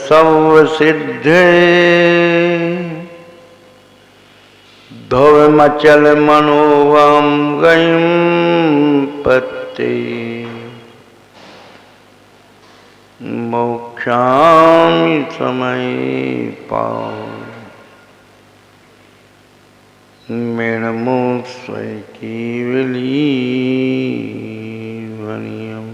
सर्व सिद्धे धोमचल मनोवम गयम पत्ते मोक्षामि समय पाओ मेणमो स्वय केवली वनियम।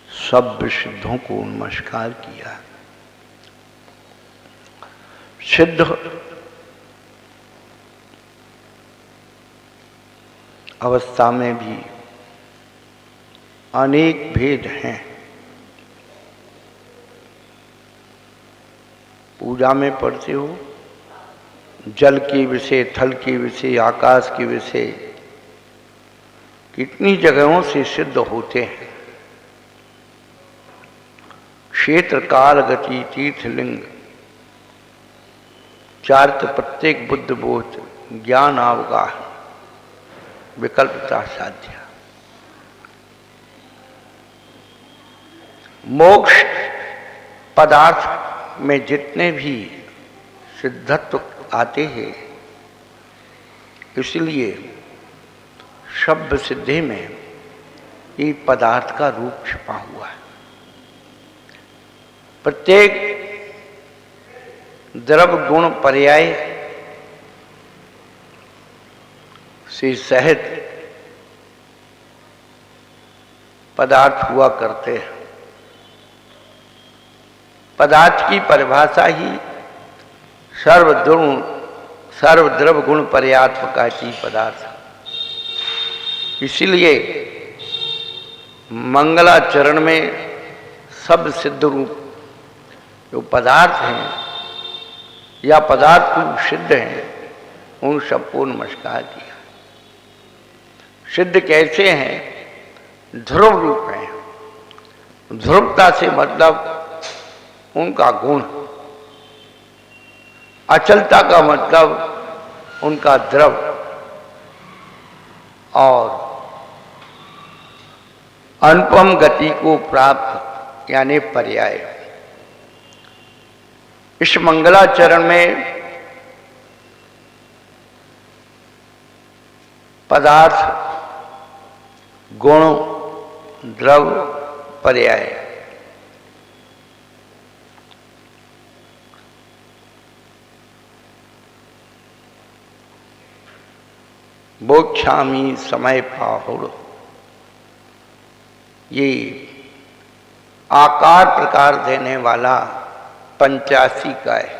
सब सिद्धों को नमस्कार किया। सिद्ध अवस्था में भी अनेक भेद हैं। पूजा में पढ़ते हो जल के विषय, थल के विषय, आकाश के विषय, कितनी जगहों से सिद्ध होते हैं। क्षेत्र काल गति तीर्थलिंग चारित प्रत्येक बुद्ध बोध ज्ञान अवगाह विकल्पता साध्य। मोक्ष पदार्थ में जितने भी सिद्धत्व आते हैं, इसलिए शब्द सिद्धि में ये पदार्थ का रूप छिपा हुआ है। प्रत्येक द्रव गुण पर्याय से सहित पदार्थ हुआ करते हैं। पदार्थ की परिभाषा ही सर्वद्रव गुण पर्यात्मकाती पदार्थ। इसलिए मंगलाचरण में सब सिद्ध रूप जो पदार्थ हैं या पदार्थ रूप सिद्ध हैं, उन सबको नमस्कार किया। सिद्ध कैसे हैं? ध्रुव रूप हैं। ध्रुवता से मतलब उनका गुण, अचलता का मतलब उनका द्रव, और अनुपम गति को प्राप्त यानी पर्याय। इस मंगलाचरण में पदार्थ, गुण, द्रव, पर्याय, मोक्षामि समय पाहुड़, ये आकार प्रकार देने वाला 85 का है।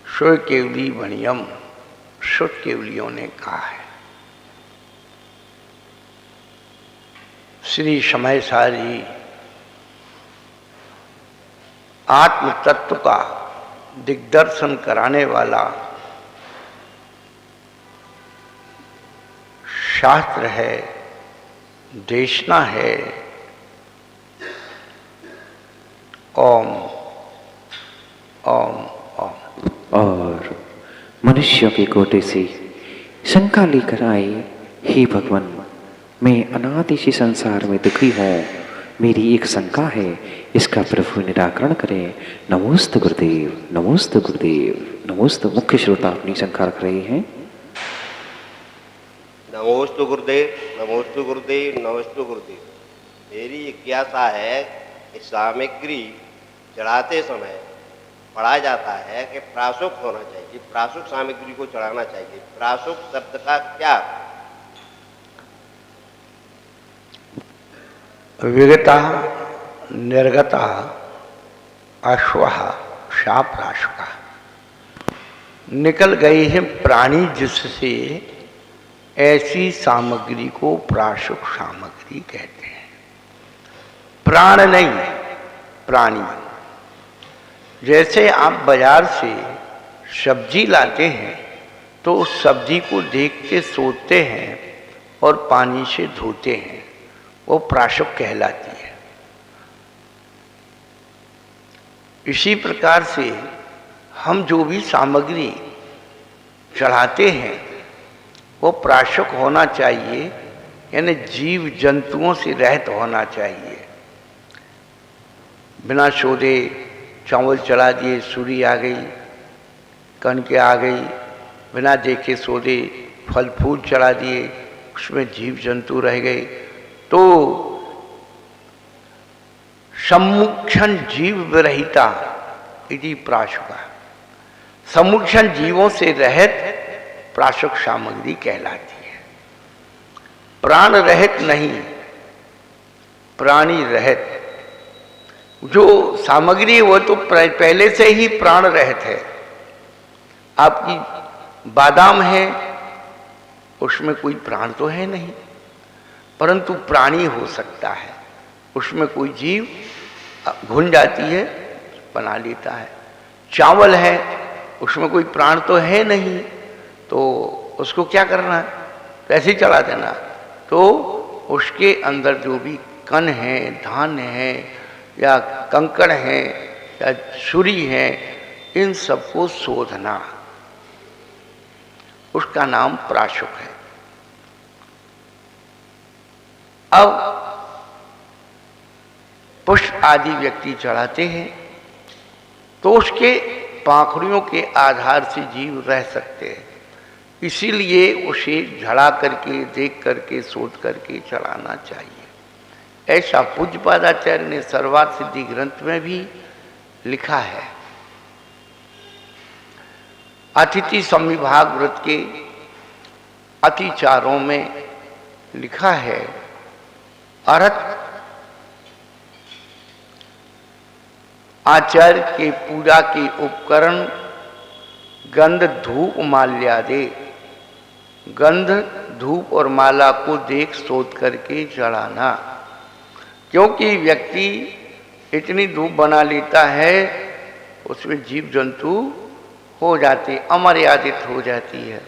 श्रुत केवली वणियम, श्रुत केवलियों ने कहा है। श्री समय सारी आत्म तत्व का दिग्दर्शन कराने वाला शास्त्र है, देशना है। ओम ओम ओम। और मनुष्यों के कोटे से शंका लेकर आए, हे भगवान, मैं अनादि से संसार में दुखी हूँ, मेरी एक शंका है, इसका प्रभु निराकरण करें। नमोस्तु गुरुदेव, नमोस्तु गुरुदेव, नमोस्तु। मुख्य श्रोता अपनी शंका रख रहे हैं। नमोस्तु गुरुदेव, नमोस्तु गुरुदेव, नमोस्तु गुरुदेव। मेरी जिज्ञासा है कि सामग्री चढ़ाते समय पढ़ा जाता है कि प्रासुक होना चाहिए, प्रासुक सामग्री को चढ़ाना चाहिए। प्रासुक शब्द का क्या? विगता निर्गता अश्वः शाप्राशुका। निकल गए हैं प्राणी जिससे, ऐसी सामग्री को प्राशुक सामग्री कहते हैं। प्राण नहीं, प्राणी। जैसे आप बाजार से सब्जी लाते हैं तो उस सब्जी को देख के सोचते हैं और पानी से धोते हैं, वो प्राशुक कहलाती है। इसी प्रकार से हम जो भी सामग्री चढ़ाते हैं वो प्राशुक होना चाहिए, यानी जीव जंतुओं से रहित होना चाहिए। बिना शोधे चावल चढ़ा दिए, सूरी आ गई, कणकें आ गई, बिना देखे शोधे फल फूल चढ़ा दिए, उसमें जीव जंतु रह गए, तो सम्मुक्षण जीव विरहिता इति प्राशुका। सम्मुक्षण जीवों से रहित प्राशुक सामग्री कहलाती है। प्राण रहित नहीं, प्राणी रहित। जो सामग्री है वो तो पहले से ही प्राण रहित है। आपकी बादाम है, उसमें कोई प्राण तो है नहीं, परंतु प्राणी हो सकता है। उसमें कोई जीव घुन जाती है, बना लेता है। चावल है, उसमें कोई प्राण तो है नहीं, तो उसको क्या करना है, तो ऐसे ही चला देना। तो उसके अंदर जो भी कण है, धान्य है या कंकड़ है या छुरी है, इन सबको शोधना, उसका नाम प्राशुक है। अब पुष्प आदि व्यक्ति चढ़ाते हैं तो उसके पाखुड़ियों के आधार से जीव रह सकते हैं, इसीलिए उसे झड़ा करके, देख करके, सोच करके चढ़ाना चाहिए। ऐसा पूज्यपादाचार्य ने सर्वार्थ सिद्धि ग्रंथ में भी लिखा है। अतिथि संविभाग व्रत के अतिचारों में लिखा है, अर्थ आचार्य के पूजा के उपकरण गंध धूप माल्यादे, गंध धूप और माला को देख सोच करके चढ़ाना। क्योंकि व्यक्ति इतनी धूप बना लेता है, उसमें जीव जंतु हो जाते, अमर्यादित हो जाती है।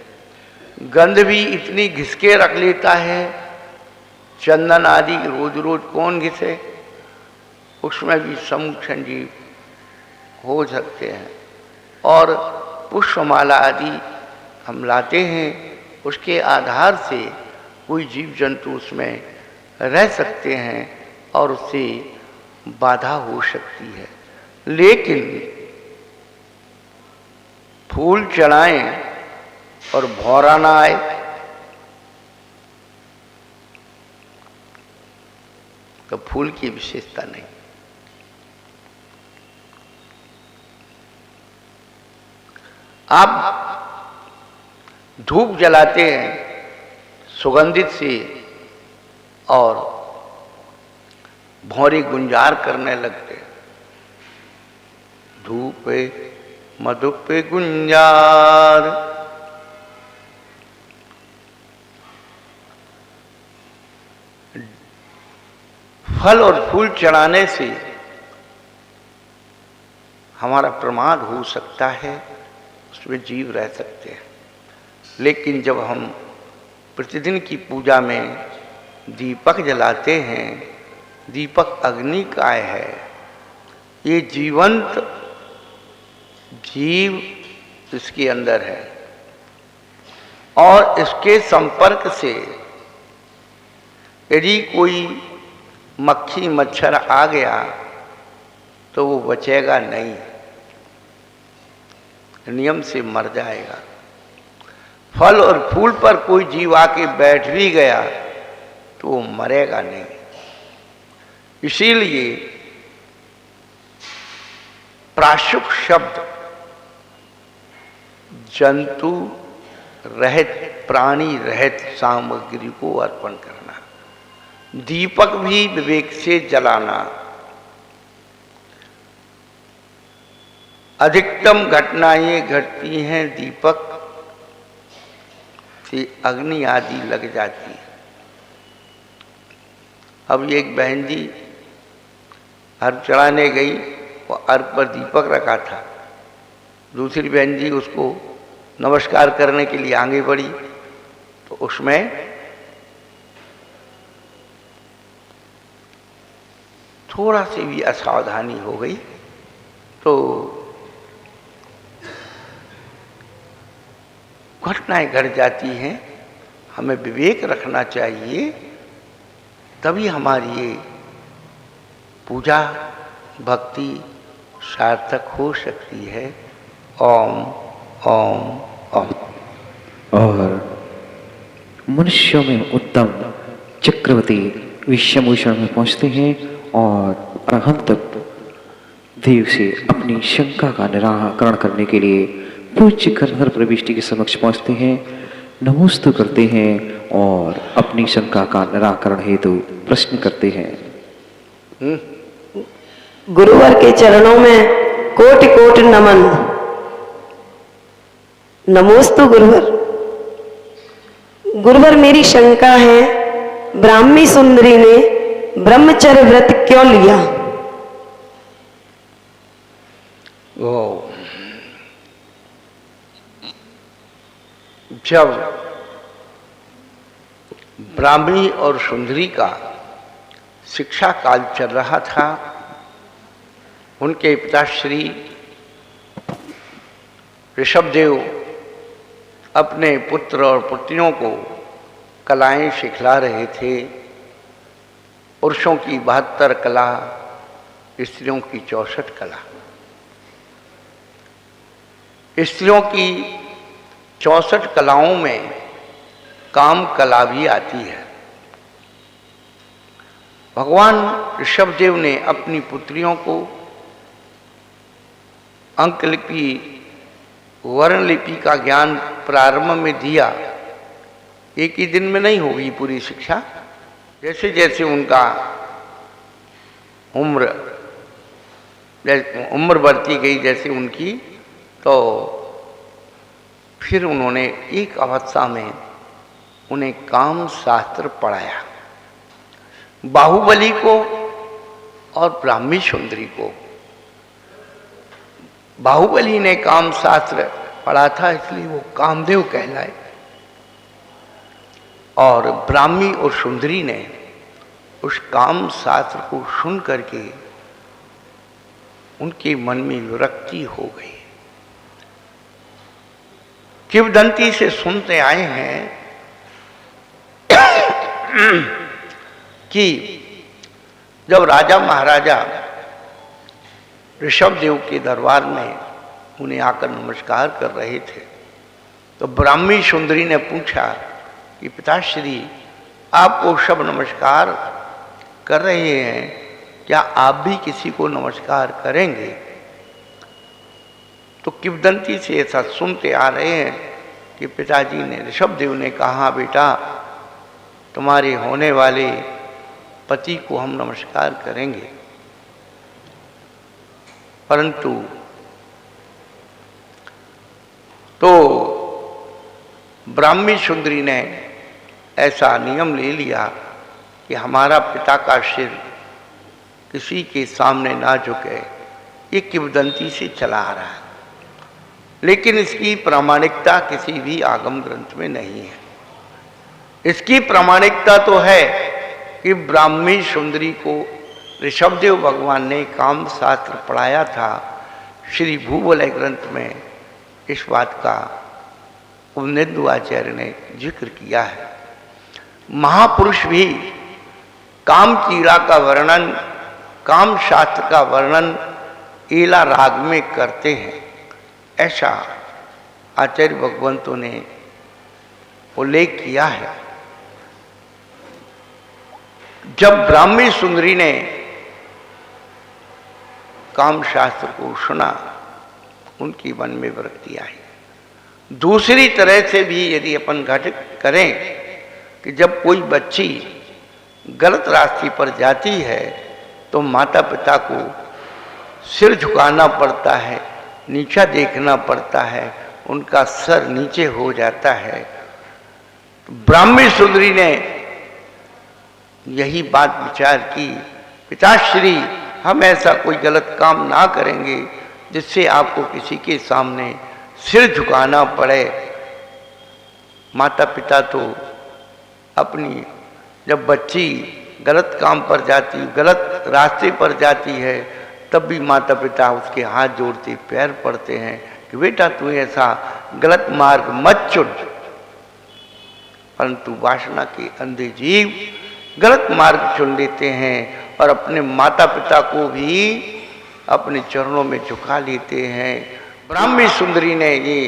गंध भी इतनी घिसके रख लेता है, चंदन आदि रोज रोज कौन घिसे, उसमें भी सम्मुक्षण जीव हो सकते हैं। और पुष्पमाला आदि हम लाते हैं, उसके आधार से कोई जीव जंतु उसमें रह सकते हैं और उससे बाधा हो सकती है। लेकिन फूल चढ़ाएं और भौरा ना आए, तो फूल की विशेषता नहीं। आप धूप जलाते हैं सुगंधित से और भौरे गुंजार करने लगते, धूप पे मधुप पे गुंजार। फल और फूल चढ़ाने से हमारा प्रमाद हो सकता है, उसमें जीव रह सकते हैं। लेकिन जब हम प्रतिदिन की पूजा में दीपक जलाते हैं, दीपक अग्नि काय है, ये जीवंत जीव इसके अंदर है और इसके संपर्क से यदि कोई मक्खी मच्छर आ गया तो वो बचेगा नहीं, नियम से मर जाएगा। फल और फूल पर कोई जीव आके बैठ भी गया तो वो मरेगा नहीं। इसीलिए प्राशुक शब्द जंतु रहित, प्राणी रहित सामग्री को अर्पण करना। दीपक भी विवेक से जलाना। अधिकतम घटनाएं घटती हैं दीपक से, अग्नि आदि लग जाती है। अब एक बहन जी अर्घ चढ़ाने गई, वो अर्घ पर दीपक रखा था। दूसरी बहन जी उसको नमस्कार करने के लिए आगे बढ़ी, तो उसमें थोड़ा सी भी असावधानी हो गई, तो घटनाएं घट जाती हैं। हमें विवेक रखना चाहिए, तभी हमारी ये पूजा भक्ति सार्थक हो सकती है। ओम ओम ओम। और मनुष्यों में उत्तम चक्रवर्ती विषमभूषण में पहुंचते हैं और अरहंत देव से अपनी शंका का निराकरण करने के लिए पूज्य गंधर्व प्रविष्टि के समक्ष पहुंचते हैं, नमोस्तु करते हैं और अपनी शंका का निराकरण हेतु प्रश्न करते हैं। गुरुवर के चरणों में कोटि कोटि नमन। नमोस्तु गुरुवर। गुरुवर, मेरी शंका है, ब्राह्मी सुंदरी ने ब्रह्मचर्य व्रत क्यों लिया? वो जब ब्राह्मणी और सुंदरी का शिक्षा काल चल रहा था, उनके पिताश्री ऋषभदेव अपने पुत्र और पुत्रियों को कलाएं सिखला रहे थे। पुरुषों की 72 कला, स्त्रियों की 64 कला। स्त्रियों की 64 कलाओं में काम कला भी आती है। भगवान ऋषभदेव ने अपनी पुत्रियों को अंकलिपि, वर्णलिपि का ज्ञान प्रारंभ में दिया। एक ही दिन में नहीं होगी पूरी शिक्षा। जैसे जैसे उनका उम्र बढ़ती गई जैसे उनकी, तो फिर उन्होंने एक अवस्था में उन्हें काम शास्त्र पढ़ाया। बाहुबली को और ब्राह्मी सुंदरी को। बाहुबली ने काम शास्त्र पढ़ा था, इसलिए वो कामदेव कहलाए, और ब्राह्मी और सुंदरी ने उस काम शास्त्र को सुन करके उनके मन में विरक्ति हो गई। किंवदंती से सुनते आए हैं कि जब राजा महाराजा ऋषभदेव के दरबार में उन्हें आकर नमस्कार कर रहे थे, तो ब्राह्मी सुंदरी ने पूछा कि पिताश्री, आप वो सब नमस्कार कर रहे हैं, क्या आप भी किसी को नमस्कार करेंगे? तो किंवदंती से ऐसा सुनते आ रहे हैं कि पिताजी ने, ऋषभदेव ने कहा, बेटा तुम्हारे होने वाले पति को हम नमस्कार करेंगे। परंतु तो ब्राह्मी सुंदरी ने ऐसा नियम ले लिया कि हमारा पिता का सिर किसी के सामने ना झुके। ये किंवदंती से चला आ रहा है, लेकिन इसकी प्रामाणिकता किसी भी आगम ग्रंथ में नहीं है। इसकी प्रामाणिकता तो है कि ब्राह्मी सुंदरी को ऋषभदेव भगवान ने काम शास्त्र पढ़ाया था। श्री भूवलय ग्रंथ में इस बात का उपनिषद आचार्य ने जिक्र किया है। महापुरुष भी काम कीड़ा का वर्णन, काम शास्त्र का वर्णन एला राग में करते हैं। ऐसा आचार्य भगवंतों ने उल्लेख किया है। जब ब्राह्मी सुंदरी ने काम शास्त्र को सुना, उनकी मन में विरक्ति आई। दूसरी तरह से भी यदि अपन घटित करें कि जब कोई बच्ची गलत रास्ते पर जाती है तो माता पिता को सिर झुकाना पड़ता है, नीचा देखना पड़ता है, उनका सर नीचे हो जाता है। तो ब्राह्मी सुंदरी ने यही बात विचार की, पिताश्री हम ऐसा कोई गलत काम ना करेंगे जिससे आपको किसी के सामने सिर झुकाना पड़े। माता पिता तो अपनी जब बच्ची गलत काम पर जाती, गलत रास्ते पर जाती है, तब भी माता पिता उसके हाथ जोड़ते पैर पड़ते हैं कि बेटा तू ऐसा गलत मार्ग मत चुन। परंतु वासना के अंधे जीव गलत मार्ग चुन लेते हैं और अपने माता पिता को भी अपने चरणों में झुका लेते हैं। ब्राह्मी सुंदरी ने ये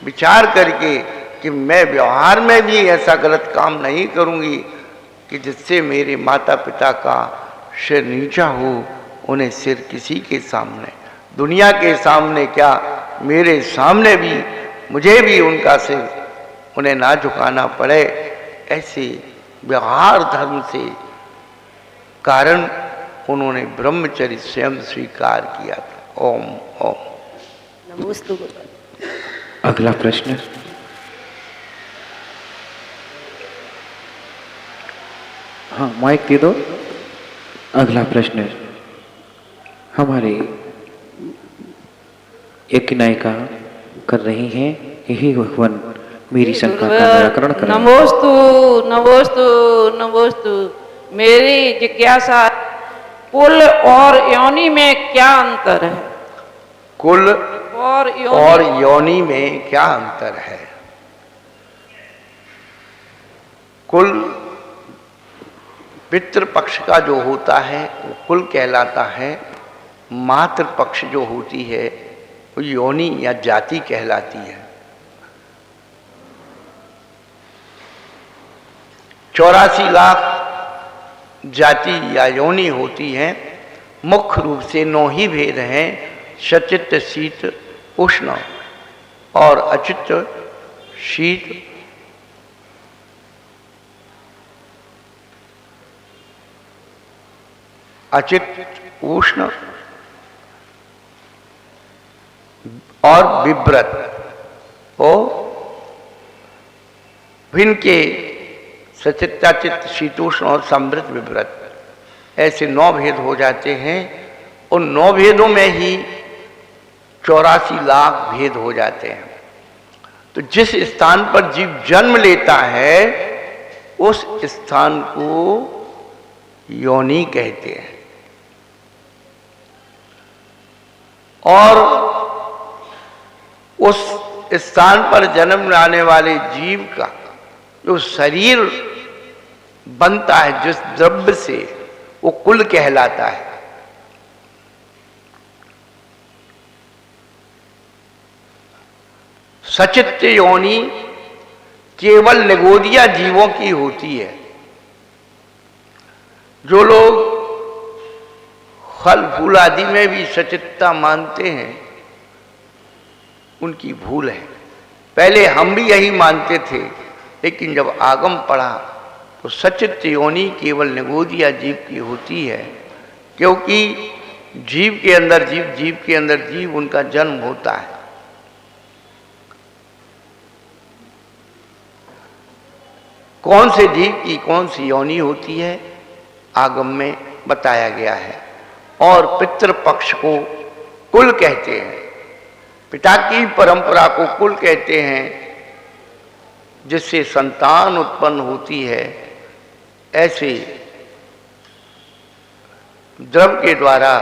विचार करके कि मैं व्यवहार में भी ऐसा गलत काम नहीं करूंगी कि जिससे मेरे माता पिता का सिर नीचा हो, उन्हें सिर किसी के सामने, दुनिया के सामने क्या मेरे सामने भी, मुझे भी उनका सिर उन्हें ना झुकाना पड़े। ऐसे व्यवहार धर्म से कारण उन्होंने ब्रह्मचर्य स्वयं स्वीकार किया था। ओम ओम। नमोस्तु। अगला प्रश्न। हाँ माइक दे दो। अगला प्रश्न हमारे एक नायिका कर रही हैं, यही भगवान मेरी शंका का निराकरण करें। नमोस्तु नमोस्तु नमोस्तु। मेरी जिज्ञासा, कुल और योनि में क्या अंतर है? कुल और योनि में क्या अंतर है? कुल पितृ पक्ष का जो होता है वो कुल कहलाता है। मातृ पक्ष जो होती है वो योनि या जाति कहलाती है। 84 लाख जाति या योनि होती है। मुख्य रूप से 9 ही भेद हैं, सचित्त शीत उष्ण और अचित्त शीत अचित उष्ण और विव्रत। और भिन्न के सचित्ताचित शीतोष्ण और समृद्ध विव्रत, ऐसे 9 भेद हो जाते हैं। उन 9 भेदों में ही 84 लाख भेद हो जाते हैं। तो जिस स्थान पर जीव जन्म लेता है उस स्थान को योनि कहते हैं। और उस स्थान पर जन्म लाने वाले जीव का जो शरीर बनता है जिस द्रव्य से, वो कुल कहलाता है। सचित्त योनि केवल निगोदिया जीवों की होती है। जो लोग फल फूल आदि में भी सचित्ता मानते हैं उनकी भूल है। पहले हम भी यही मानते थे, लेकिन जब आगम पढ़ा तो सचित्त योनि केवल निगोदिया जीव की होती है। क्योंकि जीव के अंदर जीव, जीव के अंदर जीव, उनका जन्म होता है। कौन से जीव की कौन सी योनि होती है आगम में बताया गया है। और पितृपक्ष को कुल कहते हैं। पिता की परंपरा को कुल कहते हैं, जिससे संतान उत्पन्न होती है। ऐसे द्रव्य के द्वारा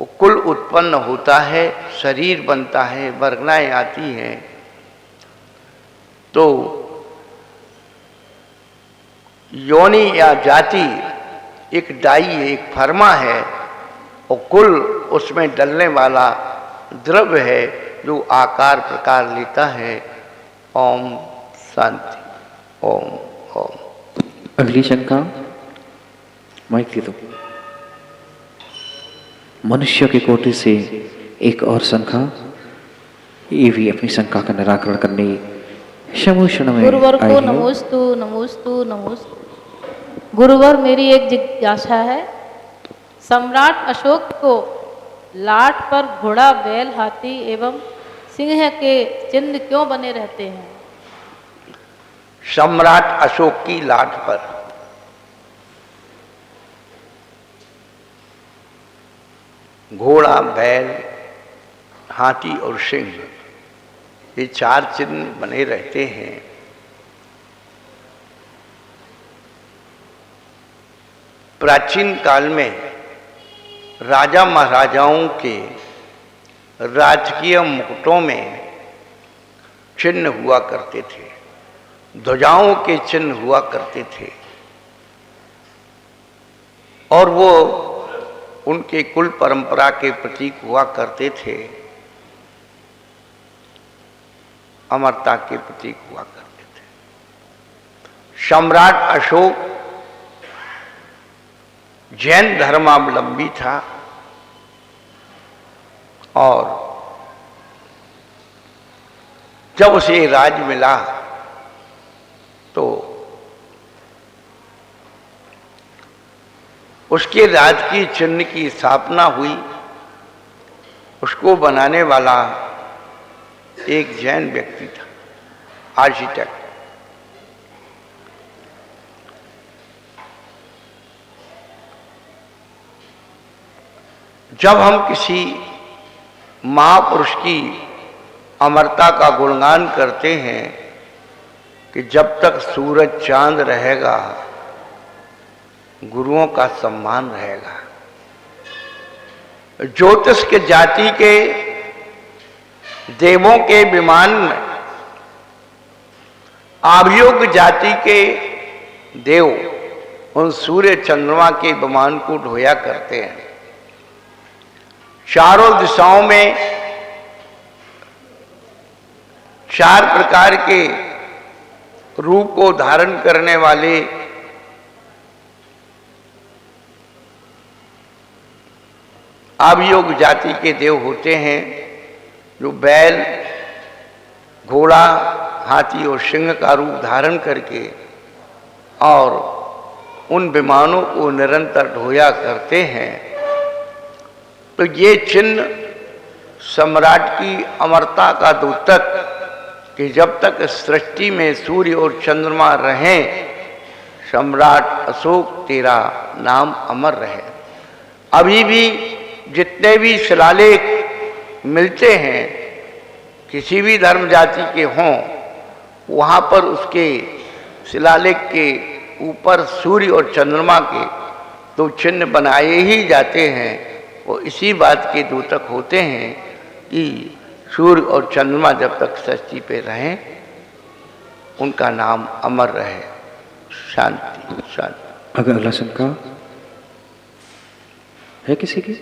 वो कुल उत्पन्न होता है, शरीर बनता है, वर्गनाएं आती हैं। तो योनि या जाति एक डाई है, एक फर्मा है, और कुल उसमें डलने वाला द्रव्य है जो आकार प्रकार लेता है। ओम शांति। ओम ओम। अगली शंका माइक दे दो। मनुष्य के कोटि से एक और शंका, ये भी अपनी शंका का निराकरण करने समूषण में गुरुवर आई को है। नमोस्तु नमोस्तु नमोस्तु। गुरुवर, मेरी एक जिज्ञासा है। सम्राट अशोक को लाट पर घोड़ा, बैल, हाथी एवं सिंह के चिन्ह क्यों बने रहते हैं? सम्राट अशोक की लाट पर घोड़ा, बैल, हाथी और सिंह, ये 4 चिन्ह बने रहते हैं। प्राचीन काल में राजा महाराजाओं के राजकीय मुकुटों में चिन्ह हुआ करते थे, ध्वजाओं के चिन्ह हुआ करते थे, और वो उनके कुल परंपरा के प्रतीक हुआ करते थे, अमरता के प्रतीक हुआ करते थे। सम्राट अशोक जैन धर्मावलंबी था और जब उसे राज मिला तो उसके राजकीय चिन्ह की स्थापना हुई। उसको बनाने वाला एक जैन व्यक्ति था, आर्किटेक्ट। जब हम किसी महापुरुष की अमरता का गुणगान करते हैं कि जब तक सूरज चांद रहेगा गुरुओं का सम्मान रहेगा। ज्योतिष के जाति के देवों के विमान में आभियोग जाति के देव उन सूर्य चंद्रमा के विमान को ढोया करते हैं। चारों दिशाओं में 4 प्रकार के रूप को धारण करने वाले आभियोग जाति के देव होते हैं, जो बैल, घोड़ा, हाथी और सिंह का रूप धारण करके और उन विमानों को निरंतर ढोया करते हैं। तो ये चिन्ह सम्राट की अमरता का द्योतक कि जब तक सृष्टि में सूर्य और चंद्रमा रहें, सम्राट अशोक तेरा नाम अमर रहे। अभी भी जितने भी शिलालेख मिलते हैं किसी भी धर्म जाति के हों, वहाँ पर उसके शिलालेख के ऊपर सूर्य और चंद्रमा के 2 चिन्ह बनाए ही जाते हैं। वो इसी बात के द्योतक होते हैं कि सूर्य और चंद्रमा जब तक सृष्टि पे रहें उनका नाम अमर रहे। शांति शांति। अगर अगला शंका है किसी की?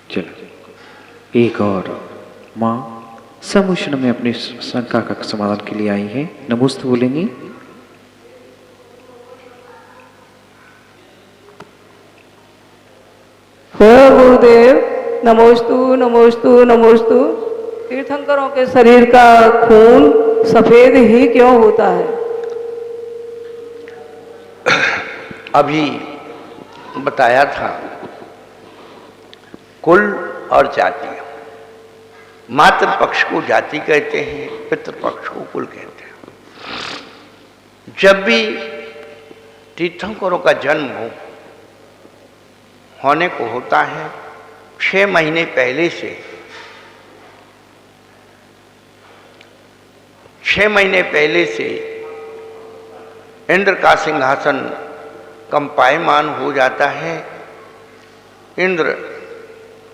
चलो, एक और माँ समूषण में अपनी शंका का समाधान के लिए आई है। नमोस्तु बोलेंगी। हे गुरुदेव, नमोस्तु नमोस्तु नमोस्तु। तीर्थंकरों के शरीर का खून सफेद ही क्यों होता है? अभी बताया था कुल और जाति। मातृ पक्ष को जाति कहते हैं, पितृ पक्ष को कुल कहते हैं। जब भी तीर्थंकरों का जन्म होने को होता है 6 महीने पहले से 6 महीने पहले से इंद्र का सिंहासन कंपायमान हो जाता है। इंद्र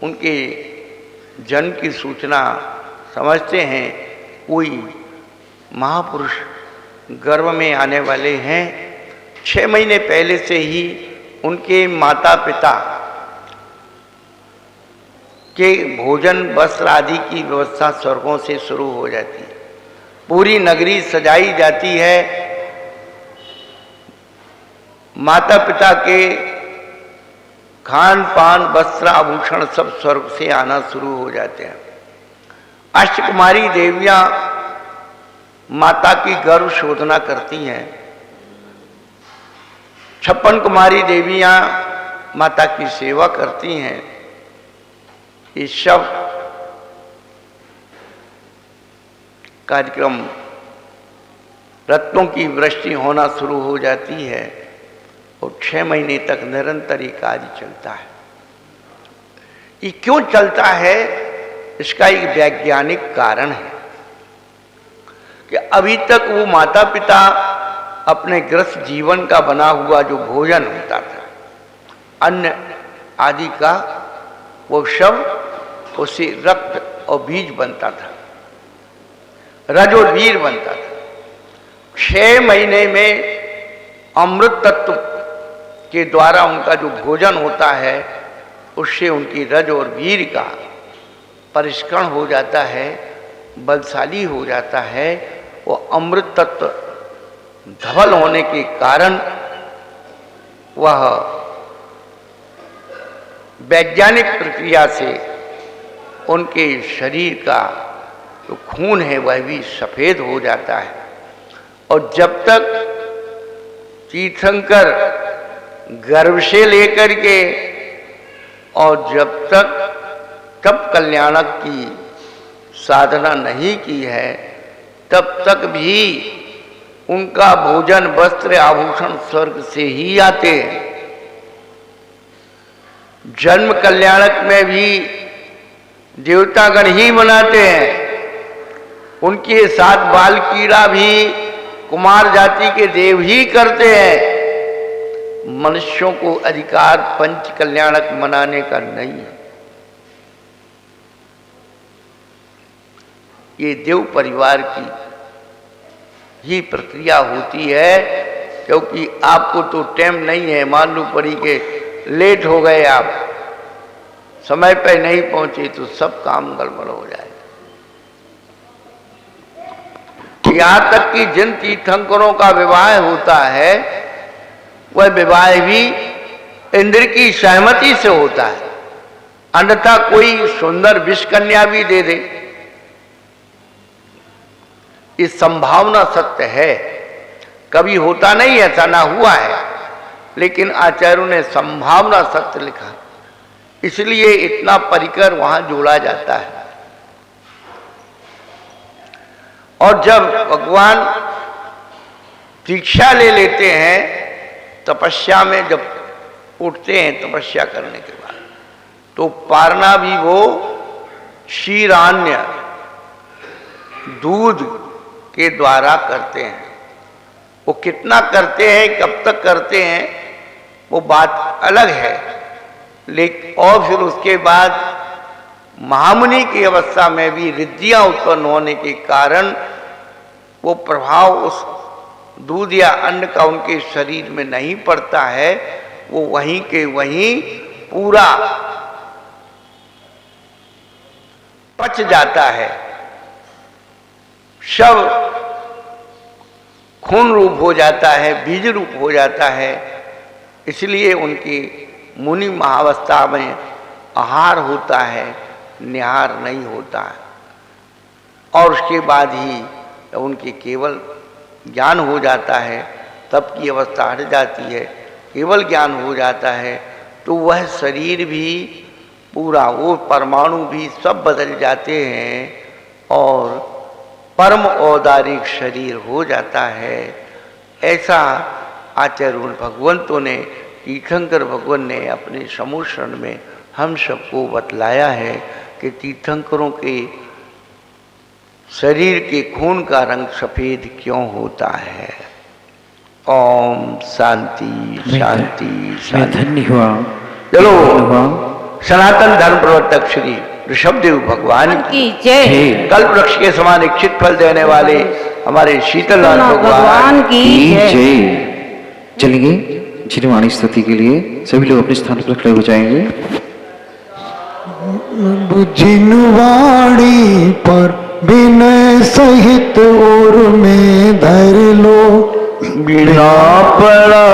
उनके जन्म की सूचना समझते हैं, कोई महापुरुष गर्भ में आने वाले हैं। 6 महीने पहले से ही उनके माता पिता के भोजन वस्त्र आदि की व्यवस्था स्वर्गों से शुरू हो जाती है। पूरी नगरी सजाई जाती है। माता पिता के खान पान वस्त्र आभूषण सब स्वर्ग से आना शुरू हो जाते हैं। अष्टकुमारी देवियां माता की गर्भ शोधना करती हैं। 56 कुमारी देवियां माता की सेवा करती हैं। ये सब कार्यक्रम रत्नों की वृष्टि होना शुरू हो जाती है और 6 महीने तक निरंतर ये कार्य चलता है। ये क्यों चलता है, इसका एक वैज्ञानिक कारण है कि अभी तक वो माता पिता अपने गृहस्थ जीवन का बना हुआ जो भोजन होता था, अन्न आदि का, वो सब उससे रक्त और बीज बनता था, रज और वीर बनता था। 6 महीने में अमृत तत्व के द्वारा उनका जो भोजन होता है, उससे उनकी रज और वीर का परिष्करण हो जाता है, बलशाली हो जाता है। वो अमृत तत्व धवल होने के कारण वह वैज्ञानिक प्रक्रिया से उनके शरीर का जो खून है वह भी सफेद हो जाता है। और जब तक तीर्थंकर गर्भ से लेकर के और जब तक तप कल्याणक की साधना नहीं की है, तब तक भी उनका भोजन वस्त्र आभूषण स्वर्ग से ही आते हैं। जन्म कल्याणक में भी देवतागण ही बनाते हैं। उनके साथ बाल कीड़ा भी कुमार जाति के देव ही करते हैं। मनुष्यों को अधिकार पंच कल्याणक मनाने का नहीं है। ये देव परिवार की ही प्रक्रिया होती है, क्योंकि आपको तो टाइम नहीं है, मालूम पड़ी कि लेट हो गए, आप समय पर नहीं पहुंचे तो सब काम गड़बड़ हो जाए। यहां तक कि जिन तीर्थंकरों का विवाह होता है वह विवाह भी इंद्र की सहमति से होता है, अन्यथा कोई सुंदर विषकन्या भी दे दे। ये संभावना सत्य है, कभी होता नहीं, ऐसा ना हुआ है, लेकिन आचार्यों ने संभावना सत्य लिखा, इसलिए इतना परिकर वहां जोड़ा जाता है। और जब भगवान दीक्षा ले लेते हैं तपस्या में, जब उठते हैं तपस्या करने के बाद, तो पारना भी वो क्षीरान्य दूध के द्वारा करते हैं। वो कितना करते हैं, कब तक करते हैं, वो बात अलग है, लेकिन और फिर उसके बाद महामुनि की अवस्था में भी रिद्धियां उत्पन्न होने के कारण वो प्रभाव उस दूध या अन्न का उनके शरीर में नहीं पड़ता है, वो वहीं के वहीं पूरा पच जाता है, सब खून रूप हो जाता है, बीज रूप हो जाता है। इसलिए उनकी मुनि महावस्था में आहार होता है, निहार नहीं होता है। और उसके बाद ही उनके केवल ज्ञान हो जाता है, तब की अवस्था हट जाती है, केवल ज्ञान हो जाता है, तो वह शरीर भी पूरा, वो परमाणु भी सब बदल जाते हैं और परम औदारिक शरीर हो जाता है। ऐसा आचार्य भगवंतों ने, तीर्थंकर भगवान ने अपने समूषण में हम सबको बतलाया है कि तीर्थंकरों के शरीर के खून का रंग सफेद क्यों होता है। ओम शांति शांति मैं धन्य हुआ। चलो सनातन धर्म प्रवर्तक श्री ऋषभदेव भगवान की जय। कल्प वृक्ष के समान इच्छित फल देने वाले हमारे शीतलनाथ भगवान की जय। चलिए जिनवाणी स्तुति के लिए सभी लोग अपने स्थान पर खड़े हो जाएंगे। जिनवाणी पर विनय सहित और में धर लो, बिना पड़ा